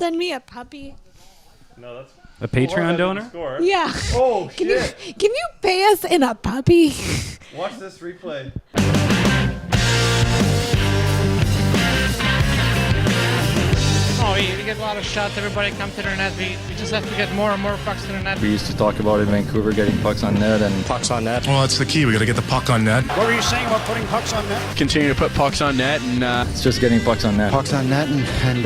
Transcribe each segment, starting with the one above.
Send me a puppy. No, that's a Patreon donor? Yeah. Oh, shit. Can you pay us in a puppy? Watch this replay. Oh, we get a lot of shots. Everybody come to their net. We just have to get more and more pucks to their net. We used to talk about in Vancouver getting pucks on net and pucks on net. Well, that's the key. We got to get the puck on net. What were you saying about putting pucks on net? Continue to put pucks on net and it's just getting pucks on net. Pucks on net and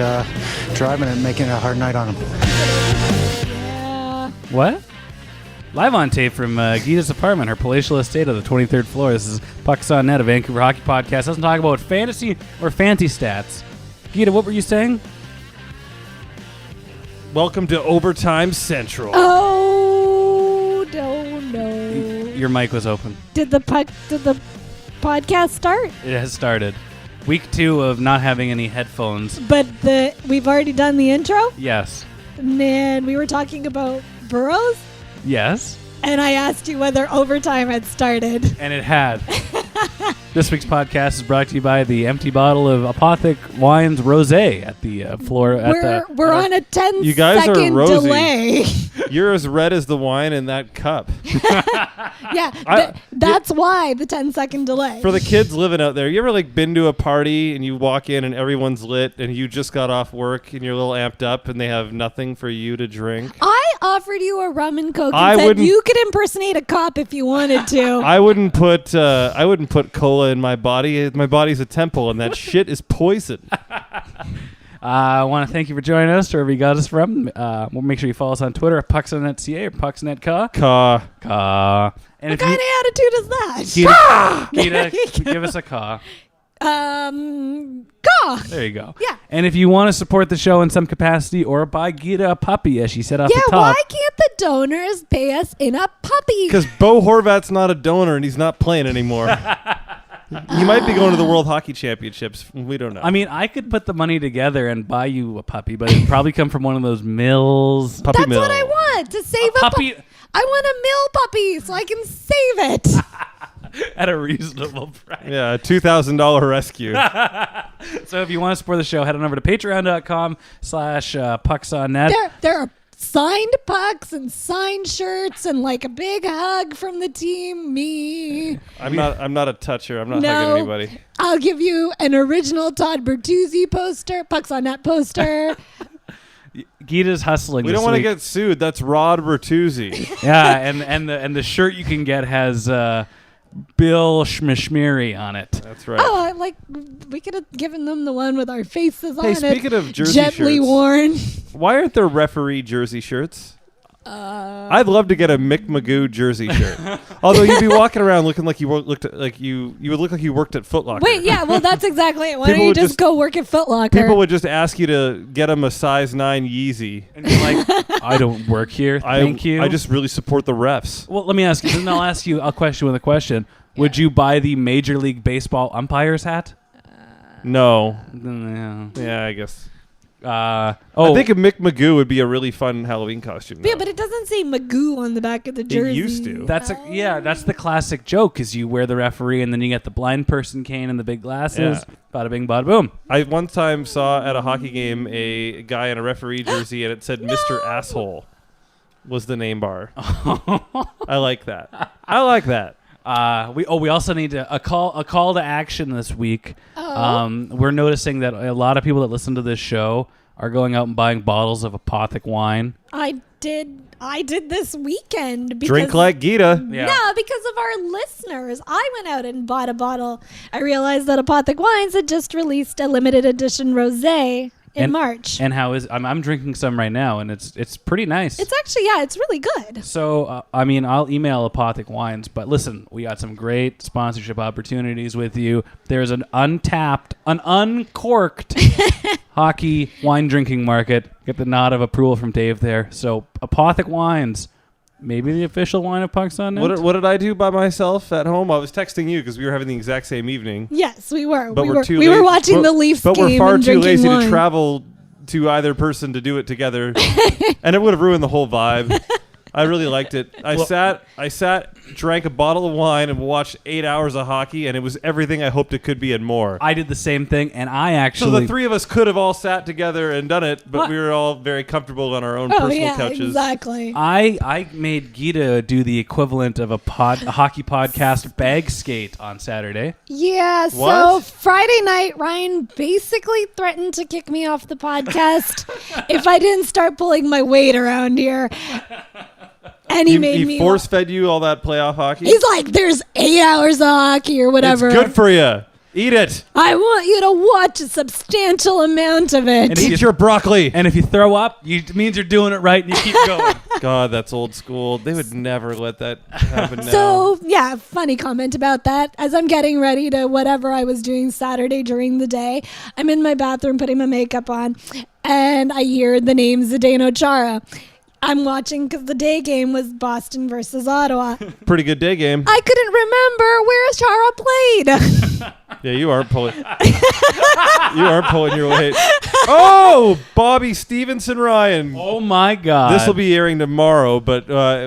driving and making it a hard night on them. Yeah. What? Live on tape from Geeta's apartment, her palatial estate on the 23rd floor. This is Pucks on Net, a Vancouver hockey podcast. Doesn't talk about fantasy or fancy stats. Geeta, what were you saying? Welcome to Overtime Central. Oh, no. Your mic was open. Did the podcast start? It has started. Week 2 of not having any headphones. But we've already done the intro? Yes. And then we were talking about burrows? Yes. And I asked you whether overtime had started. And it had. This week's podcast is brought to you by the empty bottle of Apothic Wines Rosé at the floor. We're on a 10 You guys are second rosy. delay. You're as red as the wine in that cup. Yeah, that's why the 10-second delay. For the kids living out there, you ever been to a party and you walk in and everyone's lit and you just got off work and you're a little amped up and they have nothing for you to drink? I offered you a rum and coke and said you could impersonate a cop if you wanted to. I wouldn't put cola in my body. My body's a temple and that shit is poison. I want to thank you for joining us wherever you got us from. We'll make sure you follow us on Twitter at PucksOnNetCA or PucksNetCa. And what kind of attitude is that? Geeta, give us a caw. Caw. There you go. Yeah. And if you want to support the show in some capacity or buy Geeta a puppy, as she said off the top. Yeah, why can't the donors pay us in a puppy? Because Bo Horvat's not a donor and he's not playing anymore. He might be going to the World Hockey Championships. We don't know. I mean, I could put the money together and buy you a puppy, but it'd probably come from one of those mills. That's what I want, to save a puppy. I want a mill puppy so I can save it. At a reasonable price. Yeah, a $2,000 rescue. So if you want to support the show, head on over to patreon.com/pucksonnet. There are signed pucks and signed shirts and a big hug from the team. Me. I'm not a toucher. I'm not hugging anybody. I'll give you an original Todd Bertuzzi poster, Pucks on Net poster. Geeta's hustling. We don't want to get sued. That's Rod Bertuzzi. Yeah, and the shirt you can get has Bill Schmishmiri on it. That's right. Oh, we could have given them the one with our faces on it. Hey, speaking of jersey gently shirts, worn. Why aren't there referee jersey shirts? I'd love to get a Mick Magoo jersey shirt. Although you'd be walking around looking like you would look like you worked at Foot Locker. Wait, yeah, well that's exactly it. Why don't you just go work at Foot Locker? People would just ask you to get them a size 9 Yeezy. And you're like, I don't work here. Thank you. I just really support the refs. Well, let me ask you. Then I'll ask you. I'll question with a question. Yeah. Would you buy the Major League Baseball umpires hat? No. Yeah, I guess. I think a Mick Magoo would be a really fun Halloween costume. Yeah, but it doesn't say Magoo on the back of the jersey. It used to. That's the classic joke. Is you wear the referee and then you get the blind person cane and the big glasses. Yeah. Bada bing, bada boom. I one time saw at a hockey game a guy in a referee jersey and it said Mr. Asshole was the name bar. I like that. We also need a call to action this week. We're noticing that a lot of people that listen to this show are going out and buying bottles of Apothic wine. I did this weekend. Drink like Geeta. Yeah. No, because of our listeners. I went out and bought a bottle. I realized that Apothic Wines had just released a limited edition rosé in March. And how is I'm drinking some right now, and it's pretty nice. It's actually, it's really good. So, I'll email Apothic Wines, but listen, we got some great sponsorship opportunities with you. There's an uncorked hockey wine drinking market. Get the nod of approval from Dave there. So, Apothic Wines, maybe the official wine of Pucks on Net. What did I do by myself at home? I was texting you because we were having the exact same evening. Yes, we were. But we were watching the Leafs game. But we're far and too lazy wine. to travel to either person to do it together, and it would have ruined the whole vibe. I really liked it. I sat drank a bottle of wine and watched 8 hours of hockey, and it was everything I hoped it could be and more. I did the same thing, and I actually... So the three of us could have all sat together and done it, but we were all very comfortable on our own personal couches. Exactly. I made Geeta do the equivalent of a hockey podcast bag skate on Saturday. Yeah, so What? Friday night, Ryan basically threatened to kick me off the podcast if I didn't start pulling my weight around here. And he made me force-fed you all that playoff hockey? He's like, there's 8 hours of hockey or whatever. It's good for you. Eat it. I want you to watch a substantial amount of it. And eat your broccoli. And if you throw up, it means you're doing it right and you keep going. God, that's old school. They would never let that happen now. So, yeah, funny comment about that. As I'm getting ready to whatever I was doing Saturday during the day, I'm in my bathroom putting my makeup on, and I hear the name Zdeno Chara. I'm watching because the day game was Boston versus Ottawa. Pretty good day game. I couldn't remember where Chara played. Yeah, you are pulling. You are pulling your weight. Oh, Bobby Stevenson Ryan. Oh my God! This will be airing tomorrow, but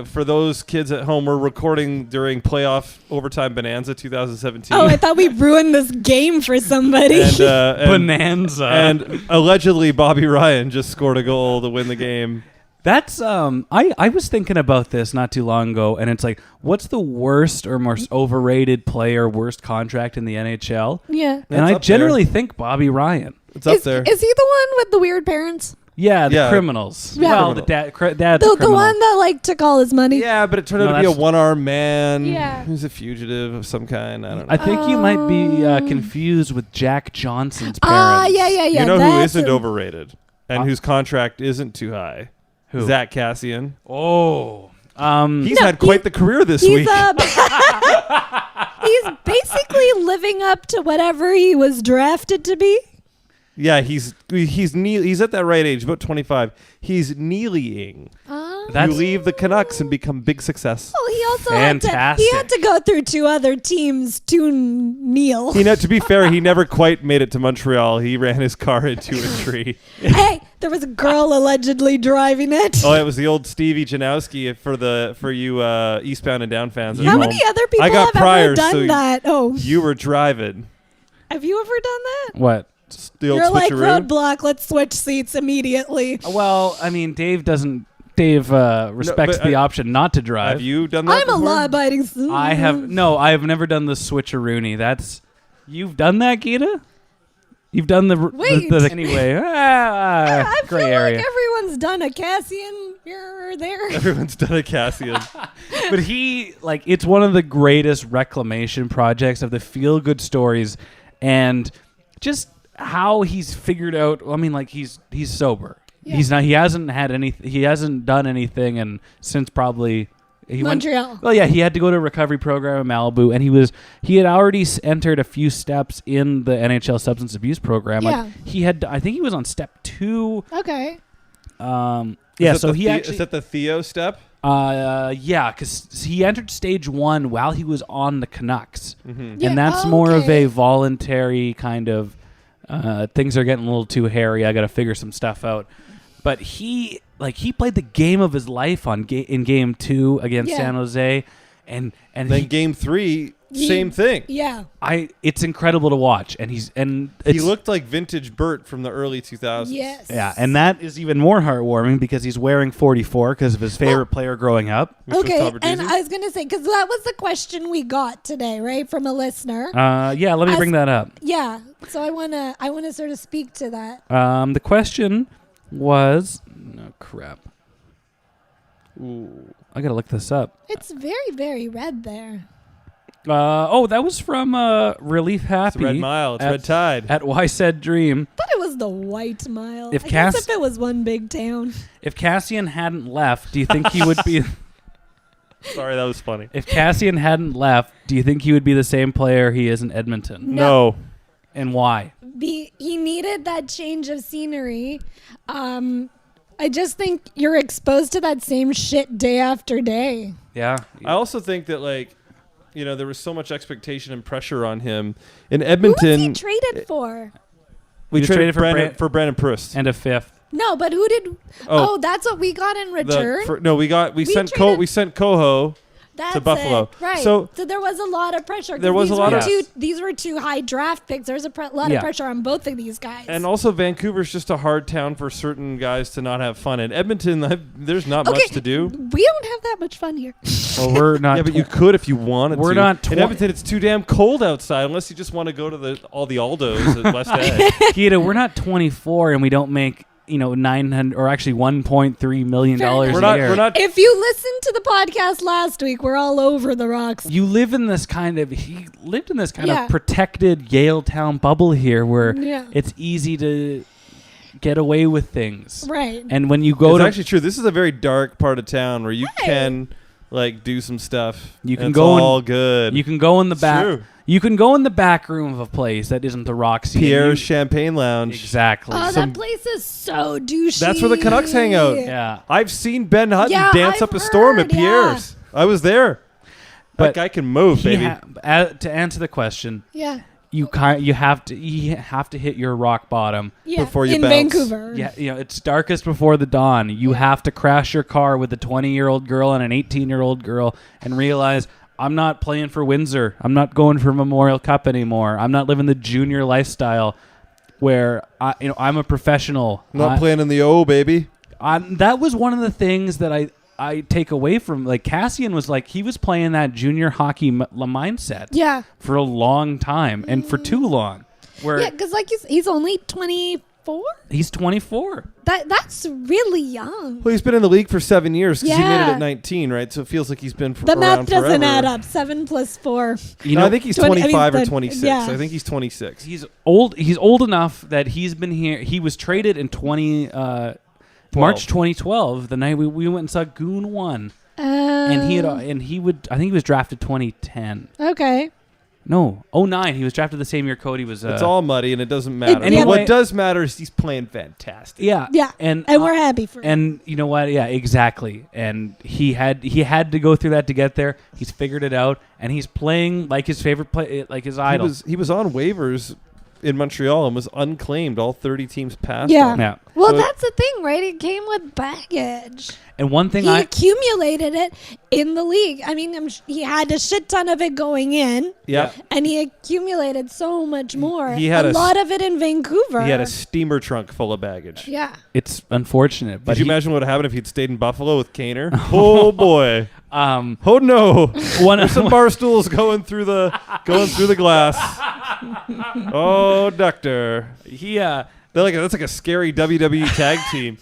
for those kids at home, we're recording during playoff overtime bonanza 2017. Oh, I thought we ruined this game for somebody. and bonanza. And allegedly, Bobby Ryan just scored a goal to win the game. That's I was thinking about this not too long ago, and it's like, what's the worst or most overrated player, worst contract in the NHL? Yeah. And I generally think Bobby Ryan. It's up there. Is he the one with the weird parents? Yeah, the criminals. Yeah. Well, the dad's a criminal. The one that like took all his money. Yeah, but it turned out to be a one-armed man. Yeah. Who's a fugitive of some kind. I don't know. I think you might be confused with Jack Johnson's parents. Yeah. You know who isn't overrated and whose contract isn't too high? Who? Zack Kassian. Oh. He's had quite the career this week. He's basically living up to whatever he was drafted to be. Yeah, he's at that right age, about 25. He's kneeling. You leave the Canucks and become big success. Well, he also Fantastic. had to go through two other teams to kneel. To be fair, he never quite made it to Montreal. He ran his car into a tree. Hey, there was a girl allegedly driving it. Oh, it was the old Stevie Janowski for you Eastbound and Down fans. At How home. many other people I got have priors, ever done so that? Oh, you were driving. have you ever done that? What? The old You're like, switcheroo? roadblock, let's switch seats immediately. Well, I mean, Dave respects the option not to drive. Have you done that I'm a before? law-abiding citizen. I have never done the switcheroony. You've done that, Geeta? You've done the Wait. anyway. I Gray feel area. like everyone's done a Cassian here or there. Everyone's done a Cassian. But it's one of the greatest reclamation projects of the feel-good stories, and just how he's figured out. I mean, like he's sober. Yeah. He's not. He hasn't had any. He hasn't done anything, and since probably Montreal. He had to go to a recovery program in Malibu, and he had already entered a few steps in the NHL substance abuse program. Yeah. Like I think he was on step 2. Okay. Is that the Theo step? Because he entered stage 1 while he was on the Canucks, Yeah, and that's more of a voluntary kind of. Things are getting a little too hairy. I got to figure some stuff out. But he played the game of his life in game 2 against San Jose, and then game 3, same thing. Yeah. It's incredible to watch, and he looked like vintage Bert from the early 2000s. Yes. Yeah, and that is even more heartwarming because he's wearing 44 because of his favorite player growing up. Okay, and I was going to say, because that was the question we got today, right, from a listener. Let me bring that up. Yeah, so I wanna sort of speak to that. The question was, no crap. Ooh. I gotta look this up. It's very, very red there. That was from Relief Happy. It's Red Mile. It's Red Tide. At Why Said Dream. I thought it was the White Mile. If I guess if it was one big town. If Kassian hadn't left, do you think he would be... Sorry, that was funny. If Kassian hadn't left, do you think he would be the same player he is in Edmonton? No. And why? He needed that change of scenery. I just think you're exposed to that same shit day after day. Yeah. I also think that, there was so much expectation and pressure on him. In Edmonton... Who was he traded for? We traded for Brandon Proust. And a 5th. No, but who did... Oh, that's what we got in return? We sent Coho. That's to Buffalo. it. Right. So there was a lot of pressure. There was a lot of these were two high draft picks. There's a lot of pressure on both of these guys. And also, Vancouver's just a hard town for certain guys to not have fun. In Edmonton, there's not much to do. We don't have that much fun here. Well, we're not. Yeah, but you could if you wanted to. We're not. In Edmonton, it's too damn cold outside. Unless you just want to go to all the Aldos at West End. Geeta, we're not 24, and we don't make 900 or actually 1.3 million dollars a year. We're not. If you listened to the podcast last week, we're all over the rocks. You live in this kind of. He lived in this kind of protected Yale town bubble here, where it's easy to get away with things. Right. And when you go it's actually true. This is a very dark part of town where you can do some stuff. You can it's go all good. You can go in the back. True. You can go in the back room of a place that isn't the Roxy. Pierre's Champagne Lounge. Exactly. Oh, that place is so douchey. That's where the Canucks hang out. Yeah. I've seen Ben Hutton dance up a storm at heard, Pierre's. I was there. That guy can move, baby. To answer the question, you have to hit your rock bottom before you in bounce. Vancouver. Yeah, it's darkest before the dawn. You have to crash your car with a 20-year-old girl and an 18-year-old girl and realize, I'm not playing for Windsor. I'm not going for Memorial Cup anymore. I'm not living the junior lifestyle where I'm a professional. I'm not playing in the O, baby. That was one of the things that I take away from, like, Kassian was like, he was playing that junior hockey mindset for a long time and for too long. Because he's only 24. He's 24. That's really young. Well, he's been in the league for 7 years because he made it at 19, right? So it feels like he's been the around math doesn't forever. add up. 7 + 4. I think he's 25 or 26. Yeah. I think he's 26. He's old. He's old enough that he's been here. He was traded in March 2012, the night we went and saw Goon 1. I think he was drafted 2010. Okay. No, 09. He was drafted the same year Cody was. It's all muddy, and it doesn't matter. Anyway, what does matter is he's playing fantastic. Yeah. And we're happy for him. And you know what? Yeah, exactly. And he had to go through that to get there. He's figured it out, and he's playing like his favorite play, like his idol. He was on waivers in Montreal and was unclaimed. All 30 teams passed. Yeah. Well, that's the thing, right? It came with baggage. And one thing he accumulated it in the league. I mean, he had a shit ton of it going in. Yeah. And he accumulated so much more. He had a lot of it in Vancouver. He had a steamer trunk full of baggage. Yeah. It's unfortunate. But Did you imagine what would happen if he'd stayed in Buffalo with Kaner? Oh boy. Oh no. There's some bar stools going through the glass. Oh, doctor. That's like a scary WWE tag team.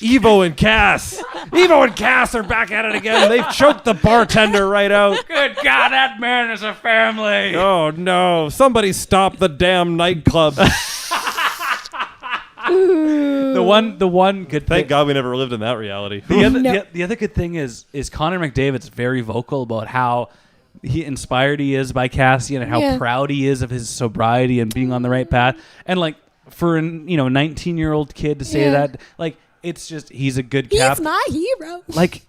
Evo and Cass. Evo and Cass are back at it again. They've choked the bartender right out. Good God, that man is a family. Oh no. Somebody stop the damn nightclub. The one good Thank God we never lived in that reality. The other good thing is Connor McDavid's very vocal about how inspired he is by Kassian and how proud he is of his sobriety and being on the right path. And like for a 19-year-old kid to say that, like, it's just he's a good He's my hero. Like,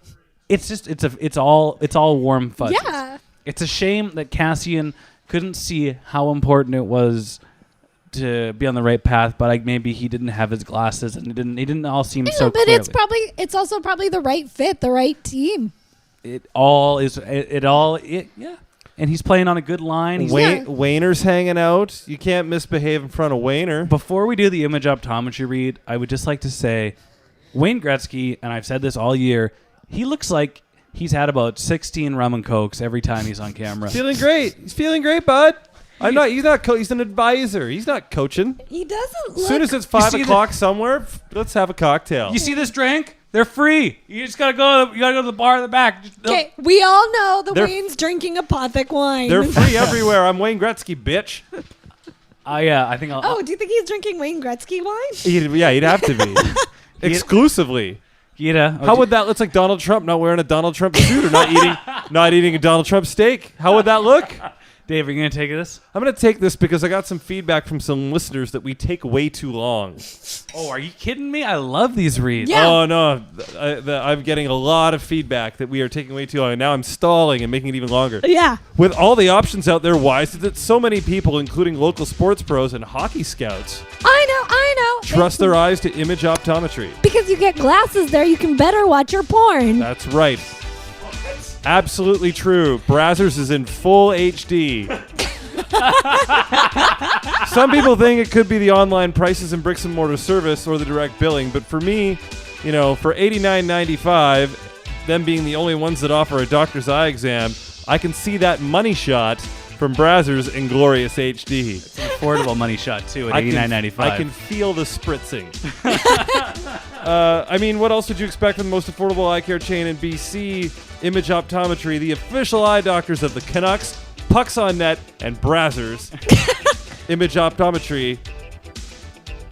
it's all warm fuzzies. Yeah. It's a shame that Kassian couldn't see how important it was to be on the right path, but like maybe he didn't have his glasses and it didn't all seem so but clearly. it's also probably the right fit, the right team. And he's playing on a good line. Wayner's hanging out. You can't misbehave in front of Wayner. Before we do the image optometry read, I would just like to say Wayne Gretzky, and I've said this all year, he looks like he's had about 16 rum and cokes every time he's on camera. Feeling great. He's feeling great, bud. He's an advisor. He's not coaching. He doesn't look... As soon as it's 5 o'clock somewhere, let's have a cocktail. You see this drink? They're free. You just gotta go to the bar in the back. Okay, we all know Wayne's drinking Apothic wine. They're free everywhere. I'm Wayne Gretzky, bitch. I think I'll... Oh, do you think he's drinking Wayne Gretzky wine? He'd have to be. Exclusively. Geeta. How would that look? Like Donald Trump not wearing a Donald Trump suit or not eating a Donald Trump steak? How would that look? Dave, are you going to take this? I'm going to take this because I got some feedback from some listeners that we take way too long. Oh, are you kidding me? I love these reads. Yeah. Oh, no. I'm getting a lot of feedback that we are taking way too long, and now I'm stalling and making it even longer. Yeah. With all the options out there, why is it that so many people, including local sports pros and hockey scouts, I know. trust their eyes to image optometry? Because you get glasses there, you can better watch your porn. That's right. Absolutely true. Brazzers is in full HD. Some people think it could be the online prices and bricks and mortar service or the direct billing, but for me, for $89.95, them being the only ones that offer a doctor's eye exam, I can see that money shot from Brazzers in glorious HD. It's an affordable money shot too at $89.95. I can feel the spritzing. What else would you expect from the most affordable eye care chain in BC? Image Optometry, the official eye doctors of the Canucks, Pucks on Net, and Brazzers. Image Optometry.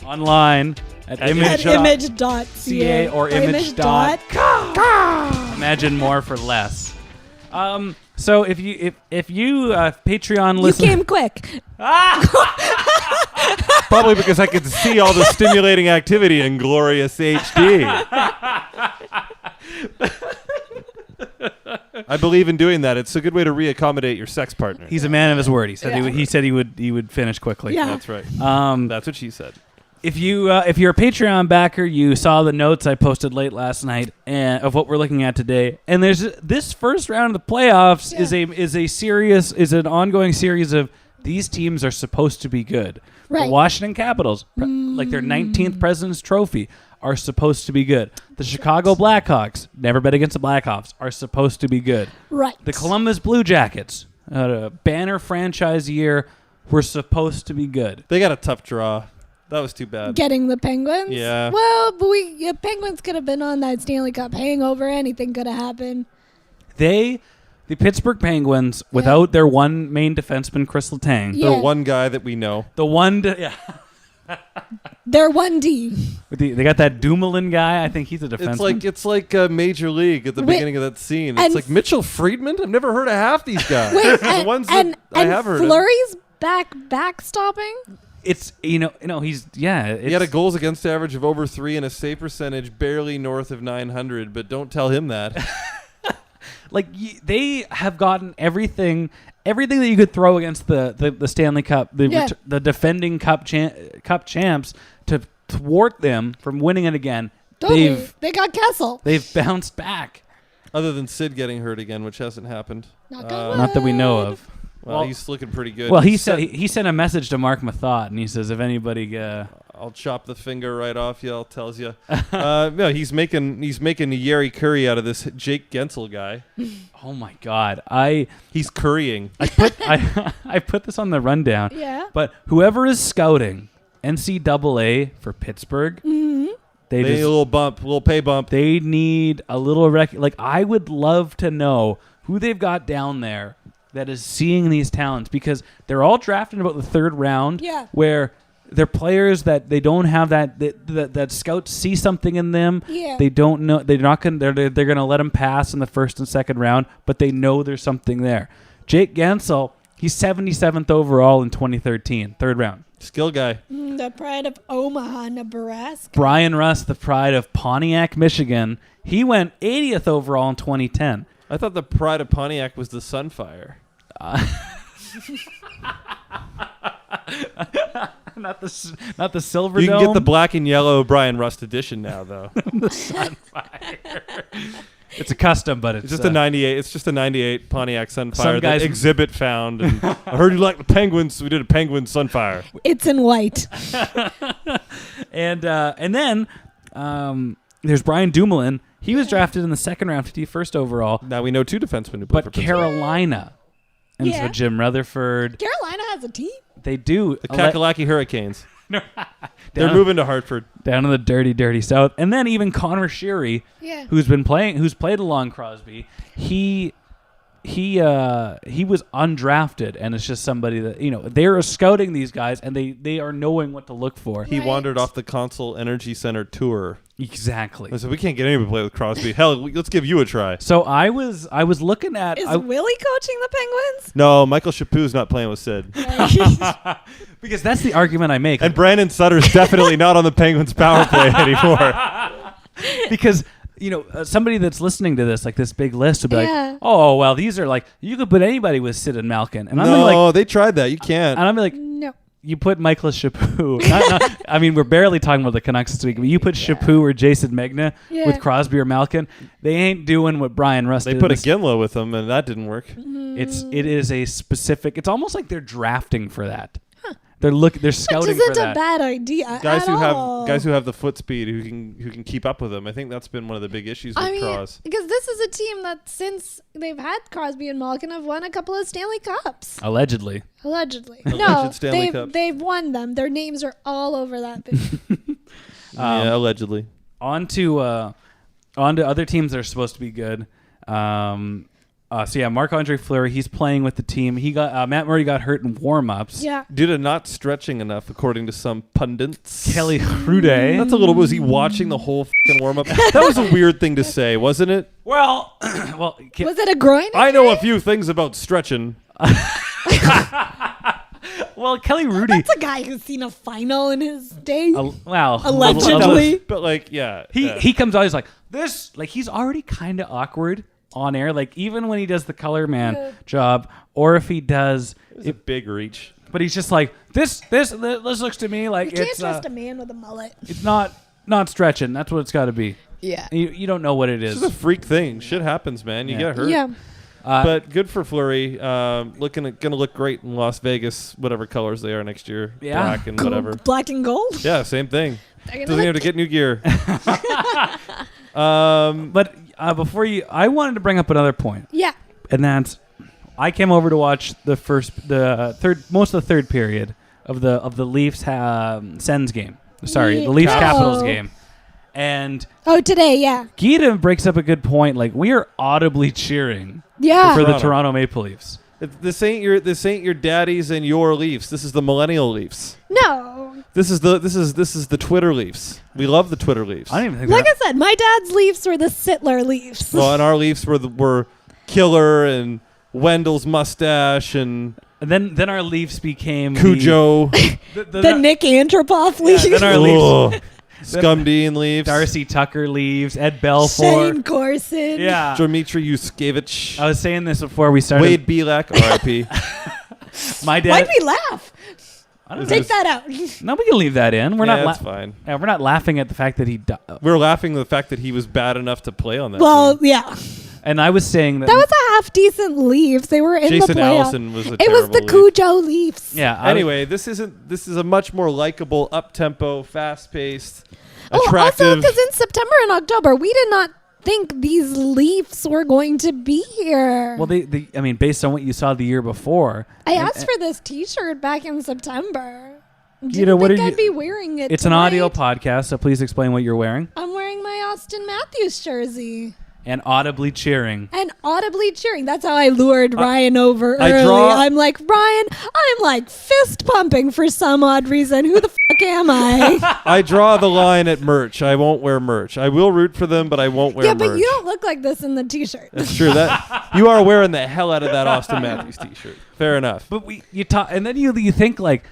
Online at image.ca or image.com. Imagine more for less. So if you Patreon listen, you came quick. Probably because I could see all the stimulating activity in glorious HD. I believe in doing that. It's a good way to reaccommodate your sex partner. He's a man of his word. He said he said he would finish quickly. Yeah. That's right. That's what she said. If you're a Patreon backer, you saw the notes I posted late last night of what we're looking at today. And there's this first round of the playoffs is an ongoing series of these teams are supposed to be good. Right. The Washington Capitals, like their 19th President's Trophy, are supposed to be good. The Chicago Blackhawks, never bet against the Blackhawks, are supposed to be good. Right. The Columbus Blue Jackets, a banner franchise year, were supposed to be good. They got a tough draw. That was too bad. Getting the Penguins? Yeah. Well, but Penguins could have been on that Stanley Cup hangover. Anything could have happened. The Pittsburgh Penguins, without their one main defenseman, Chris Letang. The one guy that we know. The one, They're 1D. They got that Dumoulin guy. I think he's a defenseman. It's like Major League at the beginning of that scene. It's like Mitchell Friedman. I've never heard of half these guys. The ones that I have heard of. Fleury's backstopping. It's he had a goals against average of over 3 and a save percentage barely north of 900. But don't tell him that. They have gotten everything that you could throw against the Stanley Cup, the defending cup champs to thwart them from winning it again. Totally. They got Kessel. They've bounced back. Other than Sid getting hurt again, which hasn't happened. Not that we know of. Well, he's looking pretty good. Well, he sent a message to Mark Mathot, and he says, if anybody... I'll chop the finger right off you, I'll tells you. No, he's making Yeri curry out of this Jake Gensel guy. Oh, my God. He's currying. I put this on the rundown. Yeah. But whoever is scouting NCAA for Pittsburgh... They need a little pay bump. They need a little I would love to know who they've got down there that is seeing these talents, because they're all drafted in about the third round. Yeah. Where they're players that they don't have that scouts see something in them. Yeah. They don't know. They're not going. They're going to let them pass in the first and second round, but they know there's something there. Jake Gensel, he's 77th overall in 2013, third round. Skill guy. The pride of Omaha, Nebraska. Brian Rust, the pride of Pontiac, Michigan. He went 80th overall in 2010. I thought the pride of Pontiac was the Sunfire. Not the Silver You Dome. can get the black and yellow Brian Rust edition now, though. The Sunfire. It's a custom, but it's just a 98. It's just a 98 Pontiac Sunfire guys that Exhibit found. And I heard you like the Penguins, so we did a Penguin Sunfire. It's in white. And then there's Brian Dumoulin. He was drafted in the second round, 51st overall. Now we know two defensemen who play for Pittsburgh. Carolina. And so Jim Rutherford. Carolina has a team. They do. The Kakalaki Hurricanes. They're moving to Hartford. Down in the dirty, dirty South. And then even Connor Sheary, who's played along Crosby, he was undrafted, and it's just somebody that they're scouting these guys, and they are knowing what to look for. He wandered off the Consol Energy Center tour. Exactly. So we can't get anybody to play with Crosby. Hell, let's give you a try. So I was looking at. Is Willie coaching the Penguins? No, Michael Chaput's not playing with Sid. Because that's the argument I make. And Brandon Sutter's definitely not on the Penguins power play anymore. Because somebody that's listening to this, like this big list, would be like, "Oh, well, these are like you could put anybody with Sid and Malkin." And I'm no, they tried that. You can't. And I'm like, no. you put Michael Chaput. I mean, we're barely talking about the Canucks this week, but you put Chaput or Jason Megna with Crosby or Malkin. They ain't doing what Brian Rust did. They put a Ginla with them, and that didn't work. It is a specific. It's almost like they're drafting for that. They're scouting for that. Which isn't a bad idea. Guys at who have the foot speed who can keep up with them. I think that's been one of the big issues with Crosby. Because this is a team that since they've had Crosby and Malkin have won a couple of Stanley Cups. Allegedly. No, Stanley Cup. they've won them. Their names are all over that thing. Yeah, allegedly. On to other teams that are supposed to be good. Marc-Andre Fleury, he's playing with the team. He got Matt Murray got hurt in warm-ups. Yeah. Due to not stretching enough, according to some pundits. Kelly Hrudey. That's a little. Was he watching the whole fucking warm-up? That was a weird thing to say, wasn't it? Well, was it a groin? I know a few things about stretching. Well, Kelly Hrudey. That's a guy who's seen a final in his day. Allegedly. But like, yeah. He comes out. He's like this. Like he's already kind of awkward on air, like even when he does the color man job, or if he does, it's a big reach. But he's just like this looks to me like you can't trust a man with a mullet. It's not stretching. That's what it's got to be. Yeah, you don't know what it is. It's a freak thing. Shit happens, man. You get hurt. Yeah. But good for Fleury. Gonna look great in Las Vegas, whatever colors they are next year. Yeah. Black and whatever. Black and gold. Yeah, same thing. Doesn't have to get new gear. But before I wanted to bring up another point. Yeah. And that's, I came over to watch most of the third period of the Leafs Sens game. Sorry, the Leafs Capitals game. And today, yeah. Geeta brings up a good point. Like we are audibly cheering. Yeah. For the Toronto Maple Leafs. This ain't your daddies and your Leafs. This is the millennial Leafs. No. This is the Twitter Leafs. We love the Twitter Leafs. I don't even think. Like I said, my dad's Leafs were the Sittler Leafs. Well, and our Leafs were Killer and Wendell's mustache and then our Leafs became Cujo. the Nick Antropoff Leafs. Then our Leafs. Scumdean Leafs. Darcy Tucker leaves. Ed Belfour. Shane Corson. Yeah. Dmitry Yuskevich. I was saying this before we started. Wade Belak, R.I.P. My dad. Why'd we laugh? Take that out. No, we can leave that in. We're not. That's fine. Yeah, we're not laughing at the fact that he. We're laughing at the fact that he was bad enough to play on that. Well, team. yeah. And I was saying that was a half decent Leafs. They were in Jason the playoffs. Allison was a It was the terrible Leaf. Cujo Leafs. Yeah. Anyway, this is a much more likable, up-tempo, fast-paced, Also, attractive. because in September and October, we did not think these Leafs were going to be here. Well, I mean, based on what you saw the year before. I asked for this T-shirt back in September. Geeta, what think are I'd you? be wearing it. It's tonight. an audio podcast, so please explain what you're wearing. I'm wearing my Austin Matthews jersey. And audibly cheering. And audibly cheering. That's how I lured Ryan over I early. draw- I'm like, Ryan, I'm like fist pumping for some odd reason. Who the fuck am I? I draw the line at merch. I won't wear merch. I will root for them, but I won't wear Yeah, merch. but you don't look like this in the T-shirt. That's true. That you are wearing the hell out of that Austin Matthews T-shirt. Fair enough. But you talk, and then you think like,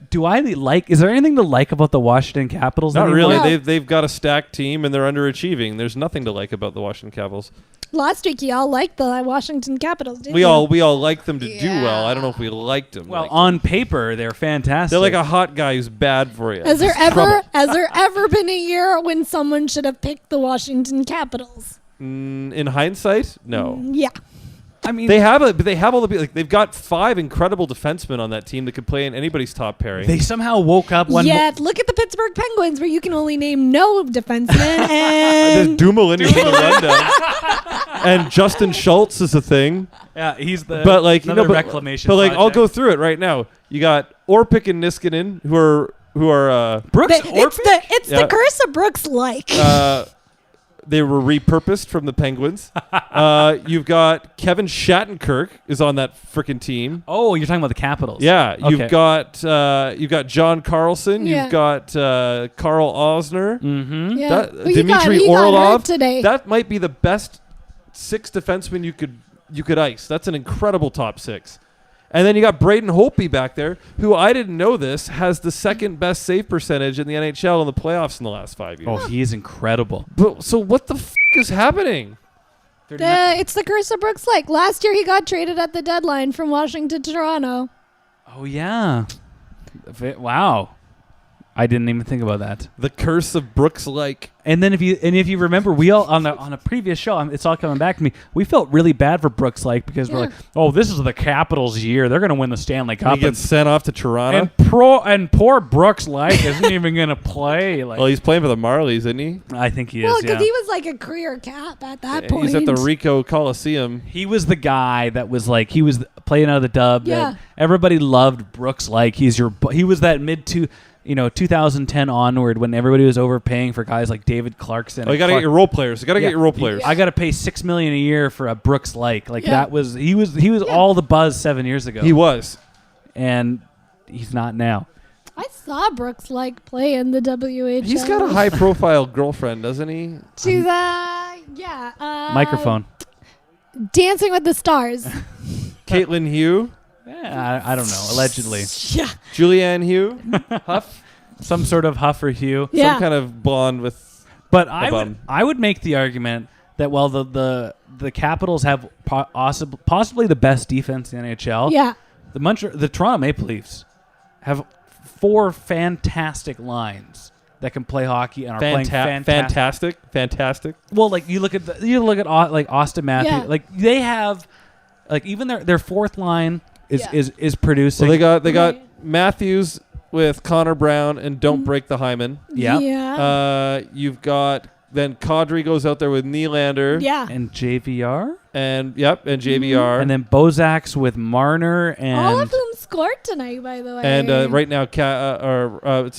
do I like? Is there anything to like about the Washington Capitals? Not anymore? really. No. They've got a stacked team and they're underachieving. There's nothing to like about the Washington Capitals. Last week, y'all liked the Washington Capitals, didn't We you? all like them to do well. I don't know if we liked them. Well, like on paper, they're fantastic. they're like a hot guy who's bad for you. Has there Trouble. ever been a year when someone should have picked the Washington Capitals? In hindsight, no. Yeah. I mean, They have all the they've got 5 incredible defensemen on that team that could play in anybody's top pairing. they somehow woke up one. Yet, look at the Pittsburgh Penguins, where you can only name no defensemen. There's And Dumoulin who's in the rundown, and Justin Schultz is a thing. Yeah, he's the. But like another but, reclamation. But like I'll project. go through it right now. You got Orpik and Niskanen who are Brooks. it's Yeah. the curse of Brooks Laich. they were repurposed from the Penguins. You've got Kevin Shattenkirk is on that freaking team. Oh, you're talking about the Capitals. Yeah, Okay. you've got John Carlson. Yeah. You've got Carl Osner. Mm-hmm. Yeah. That, Well, he got Dmitry hurt Orlov today. That might be the best 6 defensemen you could ice. That's an incredible top 6. And then you got Braden Holtby back there, who I didn't know this has the second best save percentage in the NHL in the playoffs in the last 5 years. Oh, he is incredible. But, so what the f*** is happening? It's the curse of Brooks Laich. Last year, he got traded at the deadline from Washington to Toronto. Oh yeah. Wow. I didn't even think about that. The curse of Brooks Laich. And then if you remember, we all on a previous show, it's all coming back to me. We felt really bad for Brooks Laich because we're like, oh, this is the Capitals' year. They're going to win the Stanley Cup. He gets sent off to Toronto. And poor Brooks Laich isn't even going to play. Well, he's playing for the Marlies, isn't he? I think he is. Well, because he was like a career cap at that point. He's at the Ricoh Coliseum. He was the guy that was like he was playing out of the dub. Yeah. That everybody loved Brooks Laich. He was that 2010 onward when everybody was overpaying for guys like David Clarkson. Oh, you got to get your role players. Get your role players. I got to pay $6 million a year for a Brooks Laich. He was all the buzz 7 years ago. He was, and he's not now. I saw Brooks Laich play in the WHL. He's got a high-profile girlfriend, doesn't he? She's Microphone. Dancing with the Stars. Caitlin Hugh. Yeah, I don't know. Allegedly. Yeah. Julianne Hugh. Huff. Some sort of Huff or Hugh. Yeah. Some kind of blonde with. But I would make the argument that while the Capitals have possibly the best defense in the NHL, the Toronto Maple Leafs have 4 fantastic lines that can play hockey and are playing fantastic. Fantastic. Well, like you look at like Austin Matthews, like they have like even their fourth line is producing. Well, they got Matthews with Connor Brown and don't break the hymen. Yeah. You've got then Kadri goes out there with Nylander. Yeah. And JVR. And JVR. And then Bozak's with Marner and all of whom scored tonight, by the way. And right now, it's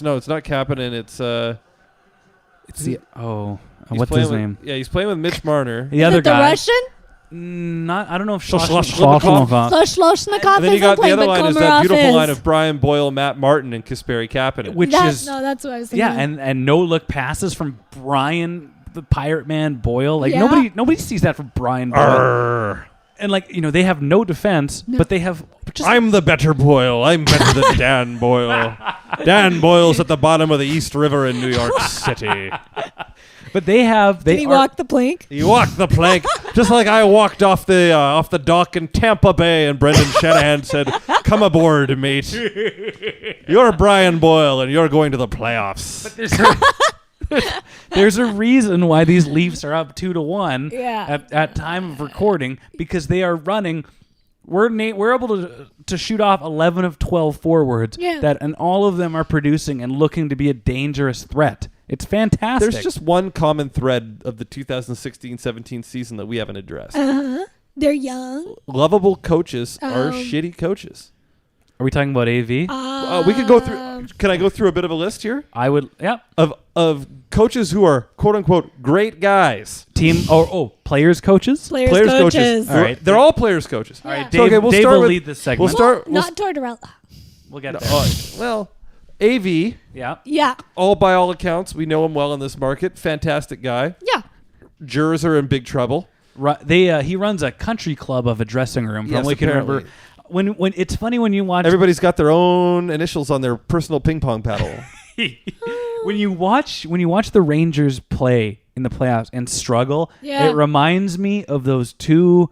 not Kapanen. What's his name? Yeah, he's playing with Mitch Marner. The other guy. The Russian? I don't know if Schlossnikov. And then you got the other line is that beautiful line of Brian Boyle, Matt Martin, and Kasperi Kapanen. That's what I was thinking. Yeah, and no look passes from Brian, the Pirate Man Boyle. Like nobody sees that from Brian Boyle. Arr. And they have no defense, but they have. I'm the better Boyle. I'm better than Dan Boyle. Dan Boyle's at the bottom of the East River in New York City. But they have. Did he walk the plank? He walked the plank, just like I walked off the dock in Tampa Bay, and Brendan Shanahan said, "Come aboard, mate. You're Brian Boyle, and you're going to the playoffs." But there's a reason why these Leafs are up 2-1 at time of recording, because they are running. We're able to shoot off 11 of 12 forwards and all of them are producing and looking to be a dangerous threat. It's fantastic. There's just one common thread of the 2016-17 season that we haven't addressed. They're young. Lovable coaches are shitty coaches. Are we talking about AV? We could go through. Can I go through a bit of a list here? I would. Yeah. Of coaches who are quote unquote great guys. Players coaches. Players coaches. All right, they're all players coaches. All right, Dave will lead this segment. Not Tortorella. We'll get there. AV. Yeah. All by all accounts, we know him well in this market. Fantastic guy. Yeah. Jurors are in big trouble. He runs a country club of a dressing room. From what I can remember. When it's funny when you watch. Everybody's got their own initials on their personal ping pong paddle. When you watch the Rangers play in the playoffs and struggle, it reminds me of those two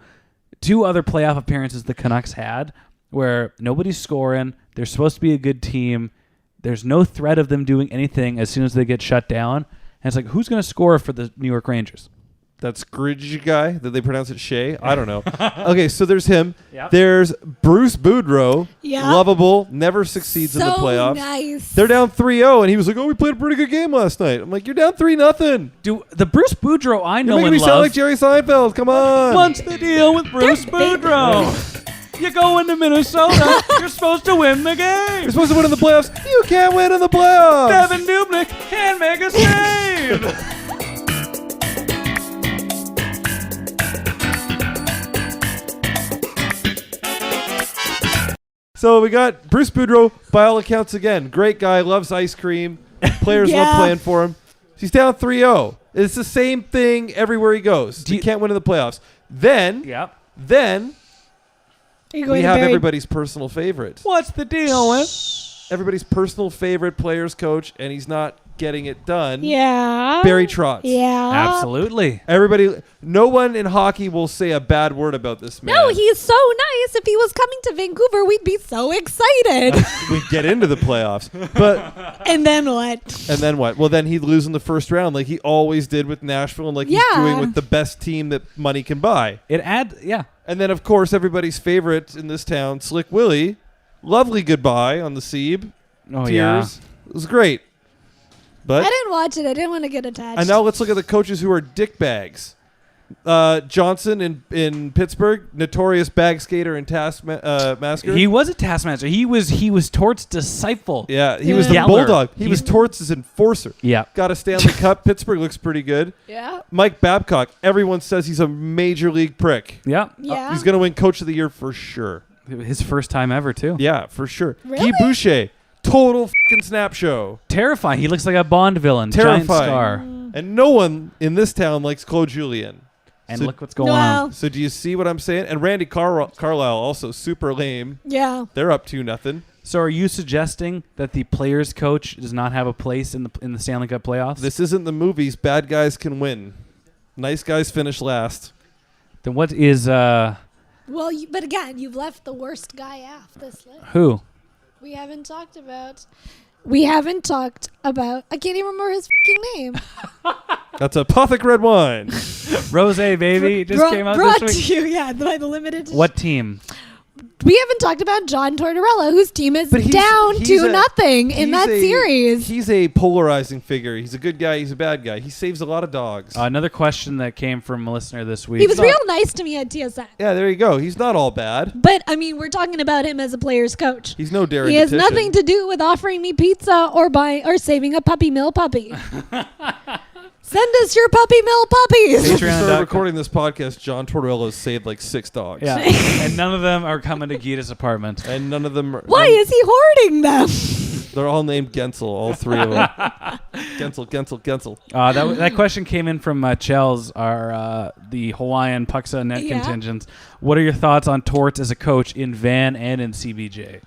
other playoff appearances the Canucks had, where nobody's scoring. They're supposed to be a good team. There's no threat of them doing anything as soon as they get shut down. And it's like, who's going to score for the New York Rangers? That Scridge guy, that they pronounce it Shea? I don't know. Okay, so there's him. Yep. There's Bruce Boudreau. Yep. Lovable, never succeeds in the playoffs. Nice. They're down 3-0, and he was like, we played a pretty good game last night. I'm like, you're down 3-0. The Bruce Boudreau I know You're and making me love. sound like Jerry Seinfeld. Come on. What's the deal with Bruce Boudreau? You go into Minnesota, you're supposed to win the game. You're supposed to win in the playoffs. You can't win in the playoffs. Devin Dubnyk can't make a save. So we got Bruce Boudreau, by all accounts, again, great guy, loves ice cream. Players love playing for him. He's down 3-0. It's the same thing everywhere he goes. He can't win in the playoffs. Then we have everybody's personal favorite. What's the deal with? Everybody's personal favorite players coach, and he's not getting it done. Yeah. Barry Trotz. Yeah. Absolutely. Everybody, no one in hockey will say a bad word about this man. No, he's so nice. If he was coming to Vancouver, we'd be so excited. We'd get into the playoffs. But And then what? And then what? Well, then he'd lose in the first round like he always did with Nashville and like he's doing with the best team that money can buy. And then, of course, everybody's favorite in this town, Slick Willie. Lovely goodbye on the Seab. Oh, Tears. yeah. It was great. But I didn't watch it. I didn't want to get attached. And now let's look at the coaches who are dickbags. Johnson in Pittsburgh, notorious bag skater and taskmaster. He was a taskmaster. He was Tort's disciple. Yeah, he was the bulldog. He was Torts' enforcer. Yeah. Got a Stanley Cup. Pittsburgh looks pretty good. Yeah. Mike Babcock, everyone says he's a major league prick. Yeah. Yeah. He's going to win Coach of the Year for sure. His first time ever, too. Yeah, for sure. Really? Guy Boucher, total fucking snap show. Terrifying. He looks like a Bond villain. Terrifying. Giant scar. And no one in this town likes Claude Julien. And look what's going on. So do you see what I'm saying? And Randy Carlisle also super lame. Yeah. They're up to nothing. So are you suggesting that the players' coach does not have a place in the Stanley Cup playoffs? This isn't the movies. Bad guys can win. Nice guys finish last. Then what is Well, but again, you've left the worst guy off this list. who? We haven't talked about. I can't even remember his fucking name. That's Apothic Red Wine. Rose, baby. It just came out brought this week. to you, yeah, by the limited. What team? We haven't talked about John Tortorella, whose team is But down he's 2-0 in that a- series. He's a polarizing figure. He's a good guy. He's a bad guy. He saves a lot of dogs. Another question that came from a listener this week. He was real nice to me at TSN. Yeah, there you go. He's not all bad. But, I mean, we're talking about him as a player's coach. He's no Darren He has Petition. nothing to do with offering me pizza or saving a puppy mill puppy. Send us your puppy mill puppies. Since we started recording this podcast, John Tortorella has saved like 6 dogs. Yeah. And none of them are coming to Geeta's apartment. And none of them are... Why is he hoarding them? They're all named Gensel, all 3 of them. Gensel. That question came in from Chels, the Hawaiian Puxa net contingents. What are your thoughts on Torts as a coach in Van and in CBJ?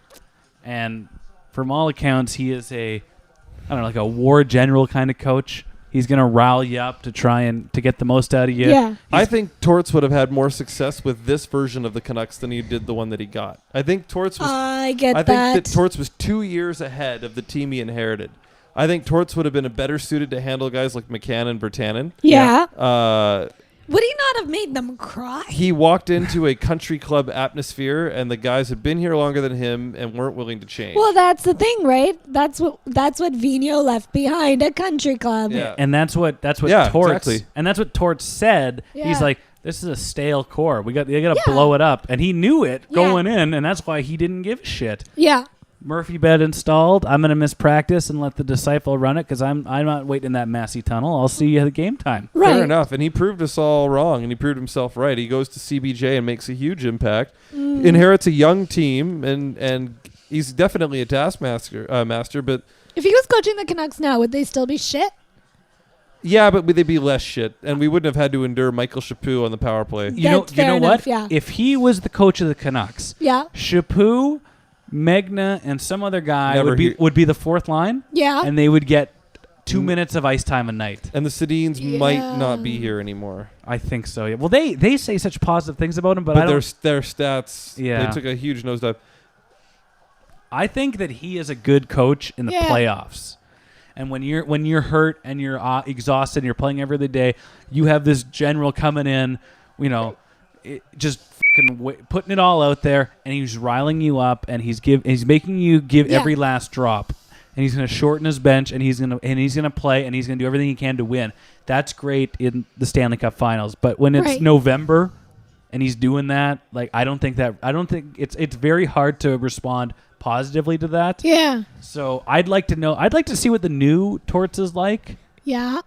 And from all accounts, he is like a war general kind of coach. He's going to rile you up to try and to get the most out of you. Yeah. I think Torts would have had more success with this version of the Canucks than he did the one that he got. I think Torts was... I think that Torts was 2 years ahead of the team he inherited. I think Torts would have been better suited to handle guys like McCann and Bertanen. Yeah. Would he not have made them cry? He walked into a country club atmosphere, and the guys had been here longer than him and weren't willing to change. Well, that's the thing, right? That's what Vino left behind, a country club. Yeah. And that's what Torts exactly. And that's what Torts said. Yeah. He's like, this is a stale core. They got to blow it up. And he knew it going in, and that's why he didn't give a shit. Yeah. Murphy bed installed. I'm going to miss practice and let the disciple run it because I'm not waiting in that Massey tunnel. I'll see you at the game time. Right. Fair enough. And he proved us all wrong, and he proved himself right. He goes to CBJ and makes a huge impact. Inherits a young team, and he's definitely a taskmaster. But If he was coaching the Canucks now, would they still be shit? yeah, but would they be less shit? And we wouldn't have had to endure Michael Chaput on the power play. You know fair what? enough, yeah. If he was the coach of the Canucks, Yeah. Chaput, Megna, and some other guy would be the fourth line. Yeah. And they would get 2 minutes of ice time a night. And the Sedins might not be here anymore. I think so. Yeah. Well, they say such positive things about him, but I don't. Their stats, Yeah. they took a huge nosedive. I think that he is a good coach in the playoffs. And when you're hurt and you're exhausted and you're playing every other day, you have this general coming in, just fucking putting it all out there, and he's riling you up, and he's making you give every last drop, and he's going to shorten his bench, and he's going to play, and he's going to do everything he can to win. That's great in the Stanley Cup Finals, but when it's November and he's doing that, like I don't think it's very hard to respond positively to that. Yeah. So I'd like to see what the new Torts is like. Yeah.